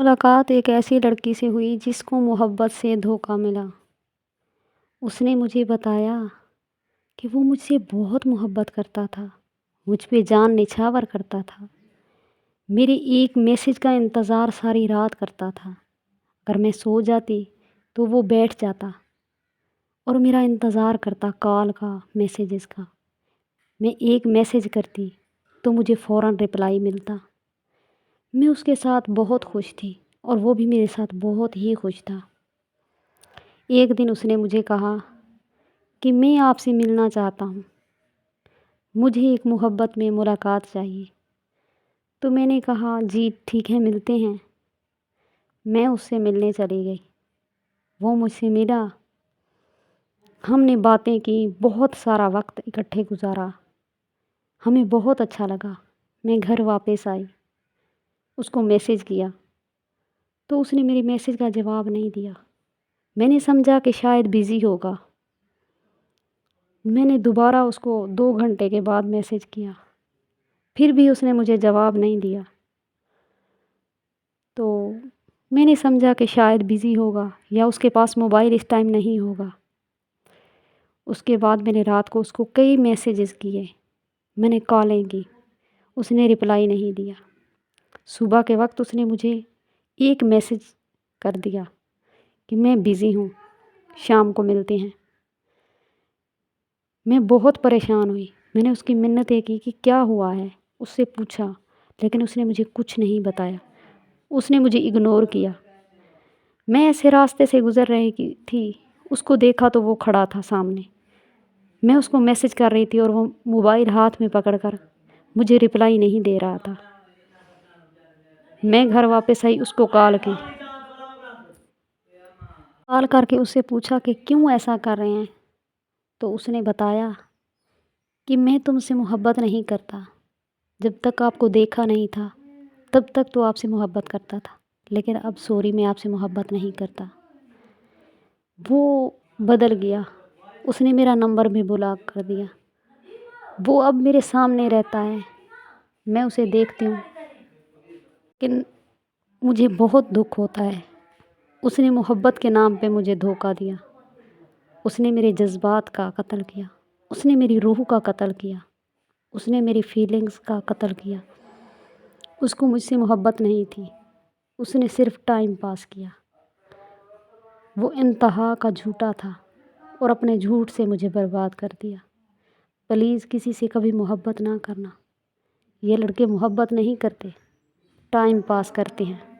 ملاقات ایک ایسی لڑکی سے ہوئی جس کو محبت سے دھوکہ ملا۔ اس نے مجھے بتایا کہ وہ مجھ سے بہت محبت کرتا تھا، مجھ پہ جان نچھاور کرتا تھا، میرے ایک میسج کا انتظار ساری رات کرتا تھا۔ اگر میں سو جاتی تو وہ بیٹھ جاتا اور میرا انتظار کرتا کال کا، میسیجز کا۔ میں ایک میسیج کرتی تو مجھے فوراً رپلائی ملتا۔ میں اس کے ساتھ بہت خوش تھی اور وہ بھی میرے ساتھ بہت ہی خوش تھا۔ ایک دن اس نے مجھے کہا کہ میں آپ سے ملنا چاہتا ہوں، مجھے ایک محبت میں ملاقات چاہیے۔ تو میں نے کہا جی ٹھیک ہے، ملتے ہیں۔ میں اس سے ملنے چلی گئی، وہ مجھ سے ملا، ہم نے باتیں کی، بہت سارا وقت اکٹھے گزارا، ہمیں بہت اچھا لگا۔ میں گھر واپس آئی، اس کو میسیج کیا تو اس نے میرے میسیج کا جواب نہیں دیا۔ میں نے سمجھا کہ شاید بیزی ہوگا۔ میں نے دوبارہ اس کو 2 گھنٹے کے بعد میسیج کیا، پھر بھی اس نے مجھے جواب نہیں دیا۔ تو میں نے سمجھا کہ شاید بیزی ہوگا یا اس کے پاس موبائل اس ٹائم نہیں ہوگا۔ اس کے بعد میں نے رات کو اس کو کئی میسیجز کیے، میں نے کالیں کی، اس نے رپلائی نہیں دیا۔ صبح کے وقت اس نے مجھے ایک میسیج کر دیا کہ میں بیزی ہوں، شام کو ملتے ہیں۔ میں بہت پریشان ہوئی، میں نے اس کی منتیں کی کہ کیا ہوا ہے، اس سے پوچھا، لیکن اس نے مجھے کچھ نہیں بتایا، اس نے مجھے اگنور کیا۔ میں ایسے راستے سے گزر رہی تھی، اس کو دیکھا تو وہ کھڑا تھا سامنے۔ میں اس کو میسیج کر رہی تھی اور وہ موبائل ہاتھ میں پکڑ کر مجھے رپلائی نہیں دے رہا تھا۔ میں گھر واپس آئی، اس کو کال کی، کال کر کے اس سے پوچھا کہ کیوں ایسا کر رہے ہیں؟ تو اس نے بتایا کہ میں تم سے محبت نہیں کرتا، جب تک آپ کو دیکھا نہیں تھا تب تک تو آپ سے محبت کرتا تھا، لیکن اب سوری میں آپ سے محبت نہیں کرتا۔ وہ بدل گیا، اس نے میرا نمبر بھی بلاک کر دیا۔ وہ اب میرے سامنے رہتا ہے، میں اسے دیکھتی ہوں کہ مجھے بہت دکھ ہوتا ہے۔ اس نے محبت کے نام پہ مجھے دھوکہ دیا، اس نے میرے جذبات کا قتل کیا، اس نے میری روح کا قتل کیا، اس نے میری فیلنگز کا قتل کیا۔ اس کو مجھ سے محبت نہیں تھی، اس نے صرف ٹائم پاس کیا۔ وہ انتہا کا جھوٹا تھا اور اپنے جھوٹ سے مجھے برباد کر دیا۔ پلیز کسی سے کبھی محبت نہ کرنا، یہ لڑکے محبت نہیں کرتے، ٹائم پاس کرتے ہیں۔